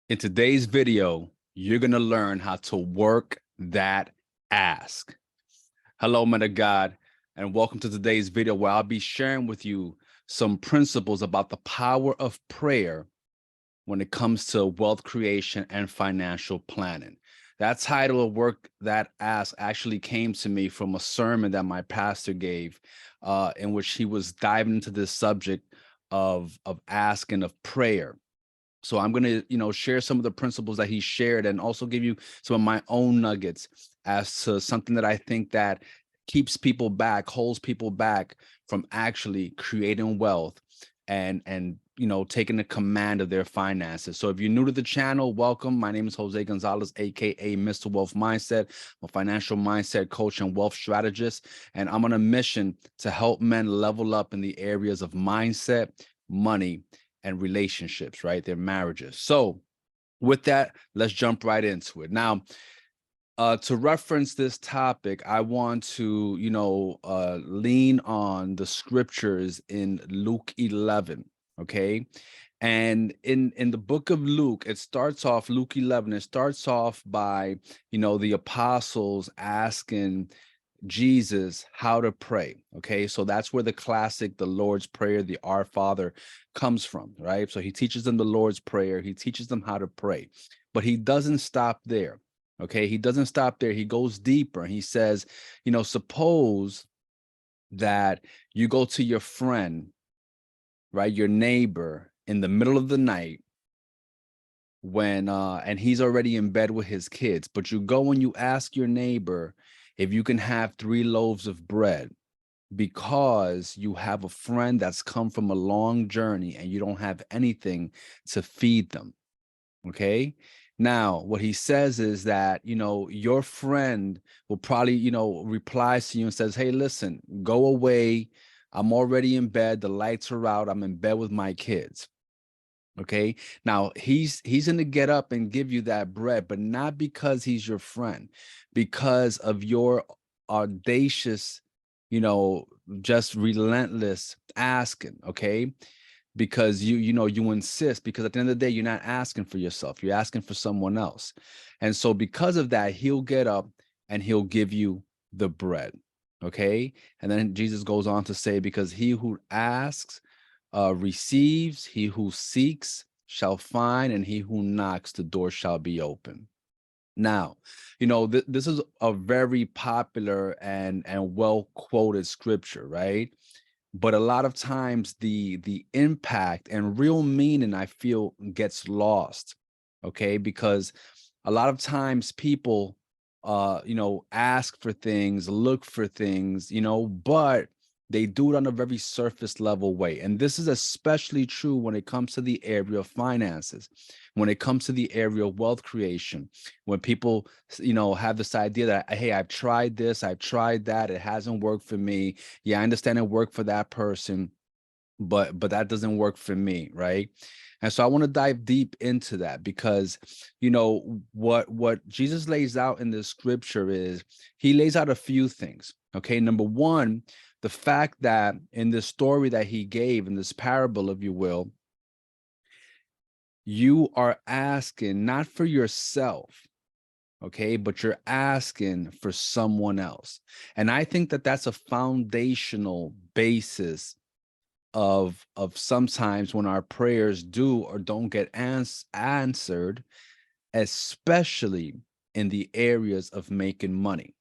In today's video, you're going to learn how to work that ask. Hello, men of God, and welcome to today's video where I'll be sharing with you some principles about the power of prayer when it comes to wealth creation and financial planning. That title of Work That Ask actually came to me from a sermon that my pastor gave, in which he was diving into this subject of asking, of prayer. So I'm going to, share some of the principles that he shared and also give you some of my own nuggets as to something that I think that keeps people back, holds people back from actually creating wealth and taking the command of their finances. So if you're new to the channel, welcome. My name is Jose Gonzalez, aka Mr. Wealth Mindset. I'm a financial mindset coach and wealth strategist, and I'm on a mission to help men level up in the areas of mindset, money, and relationships, right? Their marriages. So with that, let's jump right into it. Now, to reference this topic, I want to, lean on the scriptures in Luke 11, okay? And in the book of Luke, it starts off, Luke 11, it starts off by, the apostles asking Jesus how to pray. Okay, so that's where the classic, the Lord's Prayer, the Our Father comes from, right? So he teaches them the Lord's Prayer, he teaches them how to pray, but he doesn't stop there. Okay, he doesn't stop there. He goes deeper. He says, suppose that you go to your friend, right, your neighbor in the middle of the night when and he's already in bed with his kids, but you go and you ask your neighbor if you can have 3 loaves of bread because you have a friend that's come from a long journey and you don't have anything to feed them. Okay, now what he says is that your friend will probably replies to you and says, hey, listen, go away, I'm already in bed, the lights are out, I'm in bed with my kids. Okay, now he's going to get up and give you that bread, but not because he's your friend, because of your audacious, just relentless asking. Okay, because you insist, because at the end of the day, you're not asking for yourself, you're asking for someone else. And so because of that, he'll get up and he'll give you the bread. Okay, and then Jesus goes on to say, because he who asks receives, he who seeks shall find, and he who knocks, the door shall be open. Now, this is a very popular and well quoted scripture, right? But a lot of times the impact and real meaning, I feel, gets lost. Okay, because a lot of times people ask for things, look for things, but they do it on a very surface level way. And this is especially true when it comes to the area of finances, when it comes to the area of wealth creation, when people have this idea that, hey, I've tried this, I've tried that, it hasn't worked for me. Yeah, I understand it worked for that person, but that doesn't work for me, right? And so I want to dive deep into that, because what Jesus lays out in the scripture is, he lays out a few things. Okay, number one, the fact that in this story that he gave, in this parable, if you will, you are asking not for yourself, okay, but you're asking for someone else. And I think that that's a foundational basis of sometimes when our prayers do or don't get answered, especially in the areas of making money.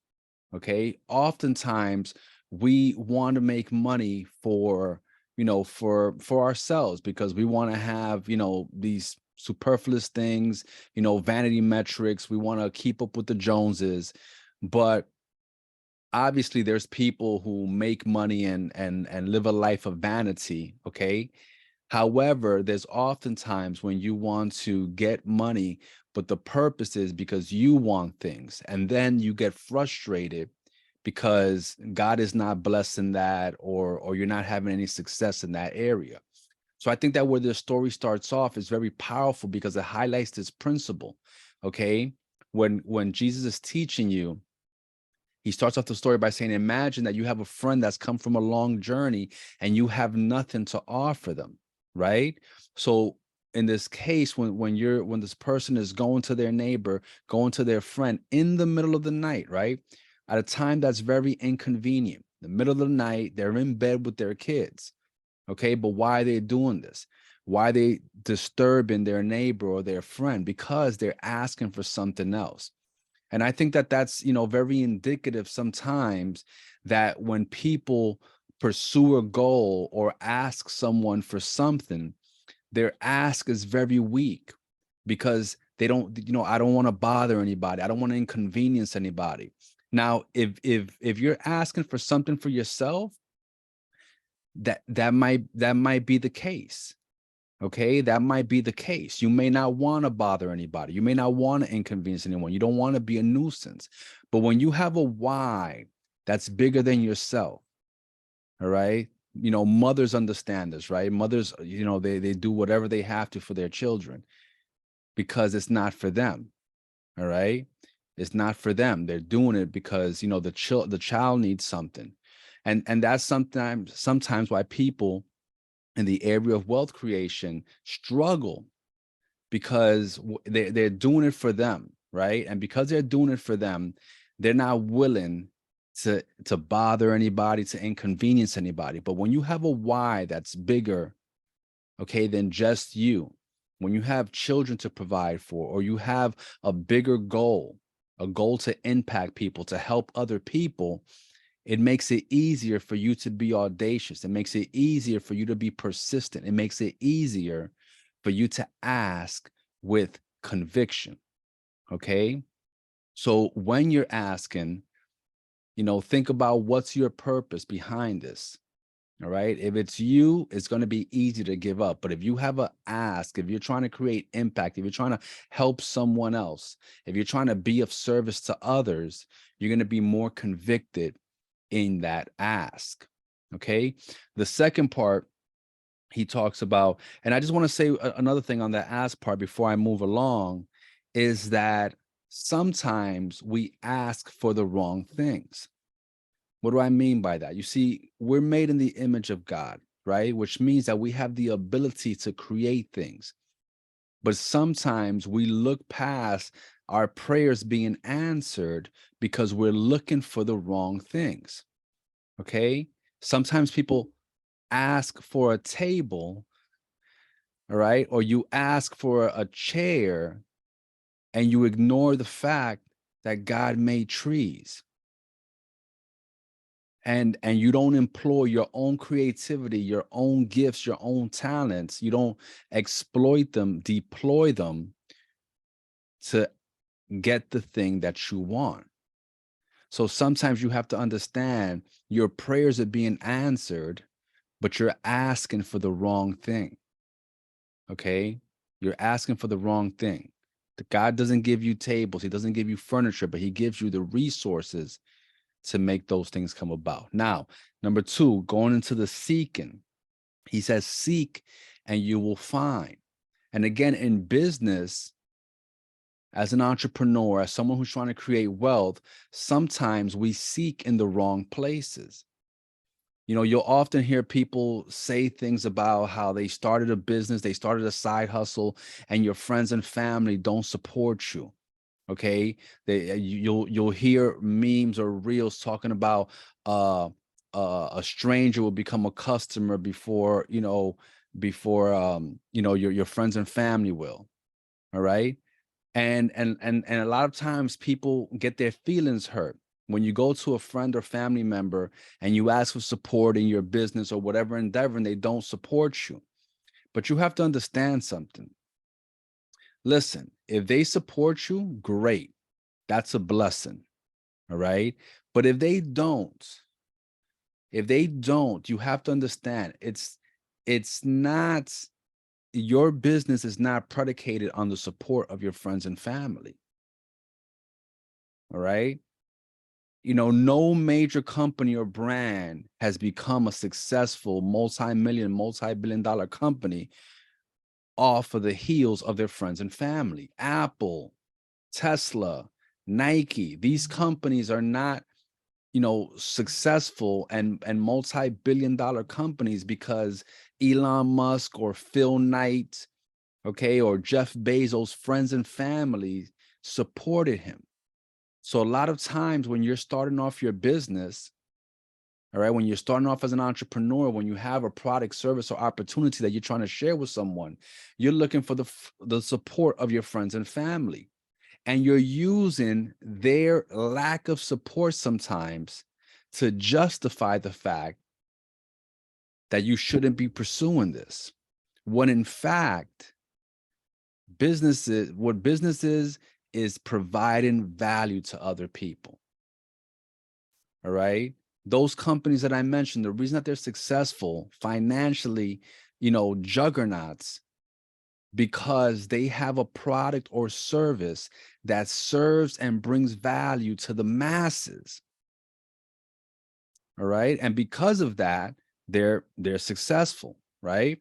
Okay, oftentimes we want to make money for for ourselves, because we want to have these superfluous things, vanity metrics, we want to keep up with the Joneses. But obviously there's people who make money and live a life of vanity. Okay, however, there's oftentimes when you want to get money, but the purpose is because you want things, and then you get frustrated because God is not blessing that, or you're not having any success in that area. So I think that where this story starts off is very powerful, because it highlights this principle. Okay, when Jesus is teaching you, he starts off the story by saying, imagine that you have a friend that's come from a long journey and you have nothing to offer them, right? So in this case, when this person is going to their neighbor, going to their friend in the middle of the night, right? At a time that's very inconvenient. The middle of the night, they're in bed with their kids. Okay, but why are they doing this? Why are they disturbing their neighbor or their friend? Because they're asking for something else. And I think that that's, very indicative sometimes that when people pursue a goal or ask someone for something, their ask is very weak because they don't, I don't want to bother anybody. I don't want to inconvenience anybody. Now, if you're asking for something for yourself, that might be the case. Okay, that might be the case. You may not want to bother anybody. You may not want to inconvenience anyone. You don't want to be a nuisance. But when you have a why that's bigger than yourself, all right? Mothers understand this, right? Mothers, they do whatever they have to for their children because it's not for them. All right? It's not for them. They're doing it because, the child needs something. And that's sometimes why people in the area of wealth creation struggle because they're doing it for them, right? And because they're doing it for them, they're not willing to bother anybody, to inconvenience anybody. But when you have a why that's bigger, okay, than just you, when you have children to provide for, or you have a bigger goal, a goal to impact people, to help other people, it makes it easier for you to be audacious. It makes it easier for you to be persistent. It makes it easier for you to ask with conviction. Okay. So when you're asking, think about what's your purpose behind this. All right. If it's you, it's going to be easy to give up. But if you have a ask, if you're trying to create impact, if you're trying to help someone else, if you're trying to be of service to others, you're going to be more convicted in that ask. Okay. The second part he talks about, and I just want to say another thing on that ask part before I move along, is that sometimes we ask for the wrong things. What do I mean by that? You see, we're made in the image of God, right? Which means that we have the ability to create things. But sometimes we look past our prayers being answered because we're looking for the wrong things. Okay. Sometimes people ask for a table, all right, or you ask for a chair and you ignore the fact that God made trees. And you don't employ your own creativity, your own gifts, your own talents. You don't exploit them, deploy them to get the thing that you want. So sometimes you have to understand your prayers are being answered, but you're asking for the wrong thing. Okay? You're asking for the wrong thing. God doesn't give you tables, he doesn't give you furniture, but he gives you the resources to make those things come about. Now, number two, going into the seeking, he says, seek and you will find. And again, in business, as an entrepreneur, as someone who's trying to create wealth, sometimes we seek in the wrong places. You'll often hear people say things about how they started a business, they started a side hustle, and your friends and family don't support you. Okay, you'll hear memes or reels talking about a stranger will become a customer before your friends and family will. All right, and a lot of times people get their feelings hurt when you go to a friend or family member and you ask for support in your business or whatever endeavor and they don't support you. But you have to understand something. Listen, if they support you, great. That's a blessing. All right. But if they don't, you have to understand it's not, your business is not predicated on the support of your friends and family. All right. No major company or brand has become a successful multi-billion dollar company off of the heels of their friends and family. Apple, Tesla, Nike, these companies are not, successful and multi-billion dollar companies because Elon Musk or Phil Knight okay, or Jeff Bezos' friends and family supported him. So a lot of times when you're starting off your business, all right, when you're starting off as an entrepreneur, when you have a product, service, or opportunity that you're trying to share with someone, you're looking for the support of your friends and family. And you're using their lack of support sometimes to justify the fact that you shouldn't be pursuing this. When in fact, business is providing value to other people. All right. Those companies that I mentioned, the reason that they're successful financially, juggernauts, because they have a product or service that serves and brings value to the masses. All right. And because of that, they're successful, right?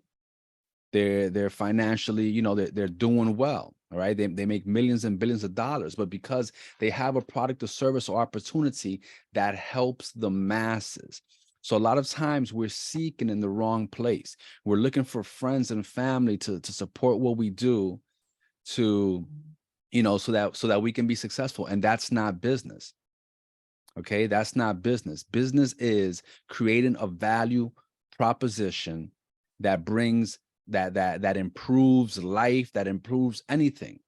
They're financially, they're doing well. All right. They make millions and billions of dollars, but because they have a product or service or opportunity that helps the masses. So a lot of times we're seeking in the wrong place. We're looking for friends and family to support what we do, to, so that we can be successful. And that's not business. Okay. That's not business. Business is creating a value proposition that brings that improves life, that improves anything.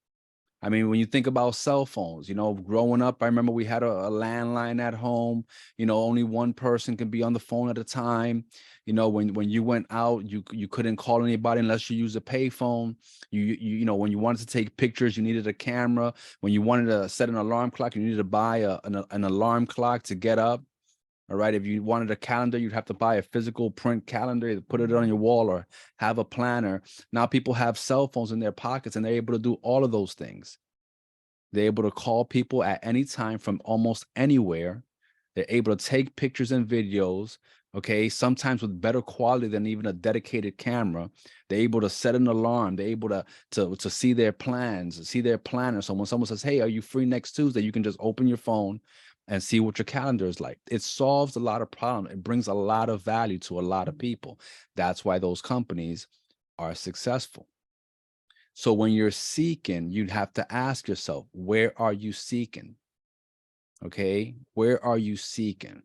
I mean, when you think about cell phones, growing up, I remember we had a landline at home. Only one person can be on the phone at a time. When you went out, you couldn't call anybody unless you used a payphone. When you wanted to take pictures, you needed a camera. When you wanted to set an alarm clock, you needed to buy an alarm clock to get up. All right. If you wanted a calendar, you'd have to buy a physical print calendar, put it on your wall, or have a planner. Now people have cell phones in their pockets and they're able to do all of those things. They're able to call people at any time from almost anywhere. They're able to take pictures and videos, okay, sometimes with better quality than even a dedicated camera. They're able to set an alarm. They're able to see their plans, see their planner. So when someone says, hey, are you free next Tuesday? You can just open your phone and see what your calendar is like. It solves a lot of problems. It brings a lot of value to a lot of people. That's why those companies are successful. So when you're seeking, you'd have to ask yourself, where are you seeking? Okay, where are you seeking?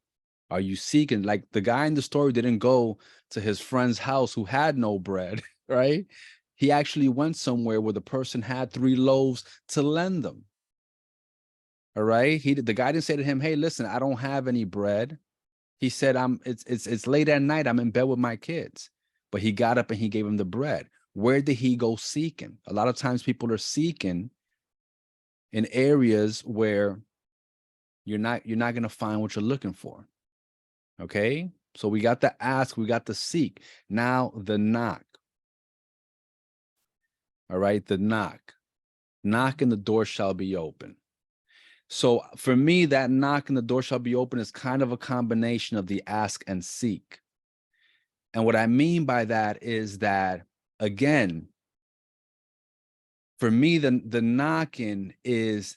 Are you seeking, like the guy in the story didn't go to his friend's house who had no bread, right? He actually went somewhere where the person had 3 loaves to lend them. All right. The guy didn't say to him, hey, listen, I don't have any bread. He said, it's late at night. I'm in bed with my kids. But he got up and he gave him the bread. Where did he go seeking? A lot of times people are seeking in areas where you're not going to find what you're looking for. Okay. So we got the ask, we got the seek. Now the knock. All right. The knock. Knock and the door shall be open. So for me, that knock and the door shall be open is kind of a combination of the ask and seek. And what I mean by that is that, again, for me, the knocking is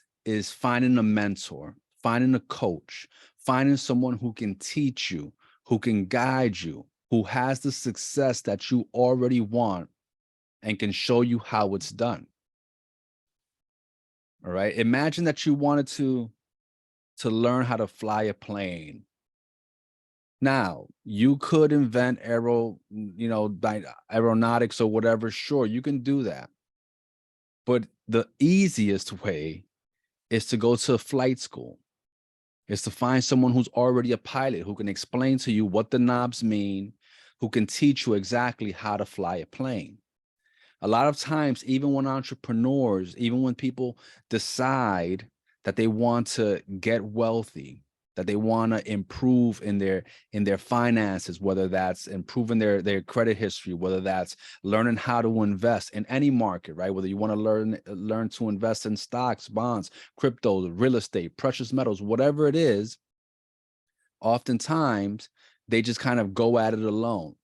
finding a mentor, finding a coach, finding someone who can teach you, who can guide you, who has the success that you already want and can show you how it's done. All right. Imagine that you wanted to learn how to fly a plane. Now, you could invent aeronautics or whatever. Sure, you can do that. But the easiest way is to go to flight school. Is to find someone who's already a pilot, who can explain to you what the knobs mean, who can teach you exactly how to fly a plane. A lot of times, even when entrepreneurs, even when people decide that they want to get wealthy, that they want to improve in their finances, whether that's improving their credit history, whether that's learning how to invest in any market, right? Whether you want to learn to invest in stocks, bonds, crypto, real estate, precious metals, whatever it is, oftentimes they just kind of go at it alone.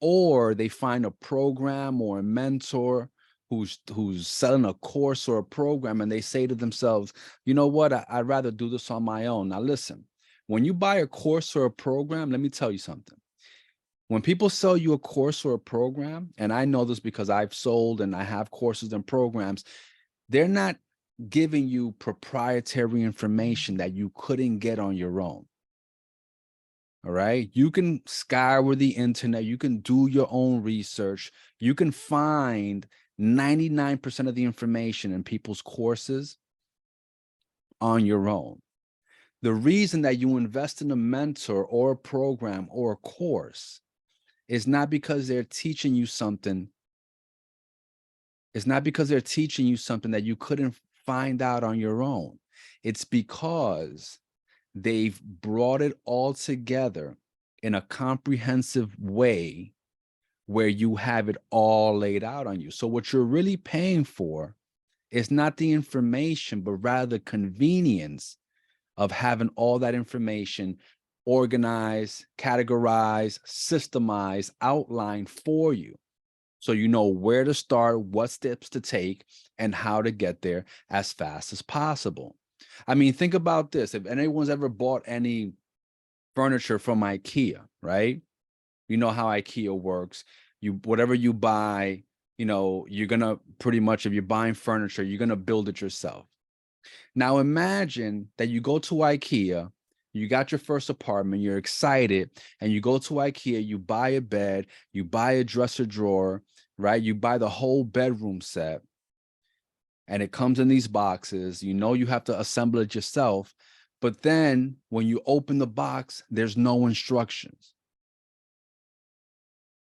Or they find a program or a mentor who's selling a course or a program, and they say to themselves, you know what, I'd rather do this on my own. Now listen, when you buy a course or a program, let me tell you something. When people sell you a course or a program, and I know this because I've sold and I have courses and programs, they're not giving you proprietary information that you couldn't get on your own. All right. You can scour the internet, you can do your own research, you can find 99% of the information in people's courses on your own. The reason that you invest in a mentor or a program or a course is not because they're teaching you something. It's not because they're teaching you something that you couldn't find out on your own. It's because they've brought it all together in a comprehensive way where you have it all laid out on you. So what you're really paying for is not the information, but rather convenience of having all that information organized, categorized, systemized, outlined for you. So you know where to start, what steps to take, and how to get there as fast as possible. I mean, think about this. If anyone's ever bought any furniture from IKEA, right? You know how IKEA works. Whatever you buy, you're gonna pretty much, if you're buying furniture, you're gonna build it yourself. Now imagine that you go to IKEA, you got your first apartment, you're excited, and you go to IKEA, you buy a bed, you buy a dresser drawer, right? You buy the whole bedroom set, and it comes in these boxes. You know you have to assemble it yourself, but then when you open the box, there's no instructions.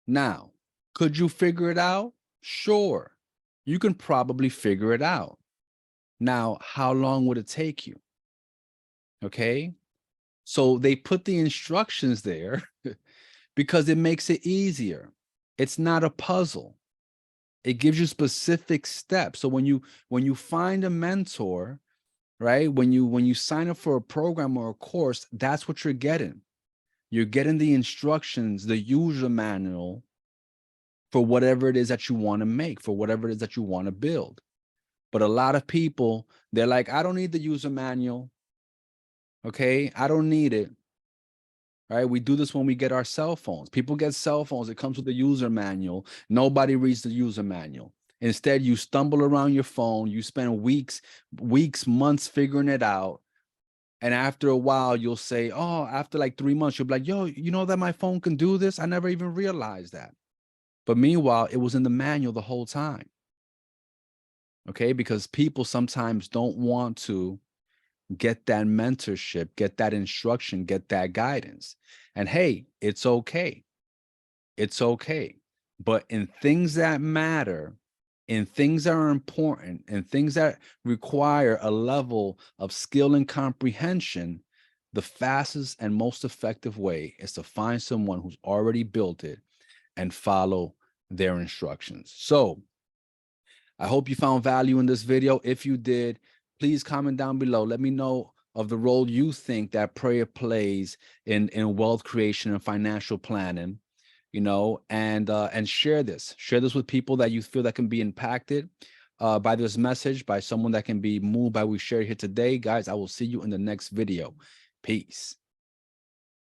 Now, could you figure it out? Sure, you can probably figure it out. Now, how long would it take you? Okay. So they put the instructions there because it makes it easier. It's not a puzzle. It gives you specific steps. So when you find a mentor, right? When you sign up for a program or a course, that's what you're getting. You're getting the instructions, the user manual for whatever it is that you want to make, for whatever it is that you want to build. But a lot of people, they're like, I don't need the user manual. Okay, I don't need it. Right? We do this when we get our cell phones. People get cell phones. It comes with a user manual. Nobody reads the user manual. Instead, you stumble around your phone. You spend weeks, months figuring it out. And after a while, you'll say, oh, after like 3 months, you'll be like, yo, you know that my phone can do this? I never even realized that. But meanwhile, it was in the manual the whole time. Okay, because people sometimes don't want to get that mentorship, get that instruction, get that guidance. And hey, it's okay. It's okay. But in things that matter, in things that are important, in things that require a level of skill and comprehension, the fastest and most effective way is to find someone who's already built it and follow their instructions. So I hope you found value in this video. If you did, please comment down below. Let me know of the role you think that prayer plays in wealth creation and financial planning, and share this. Share this with people that you feel that can be impacted by this message, by someone that can be moved by what we shared here today. Guys, I will see you in the next video. Peace.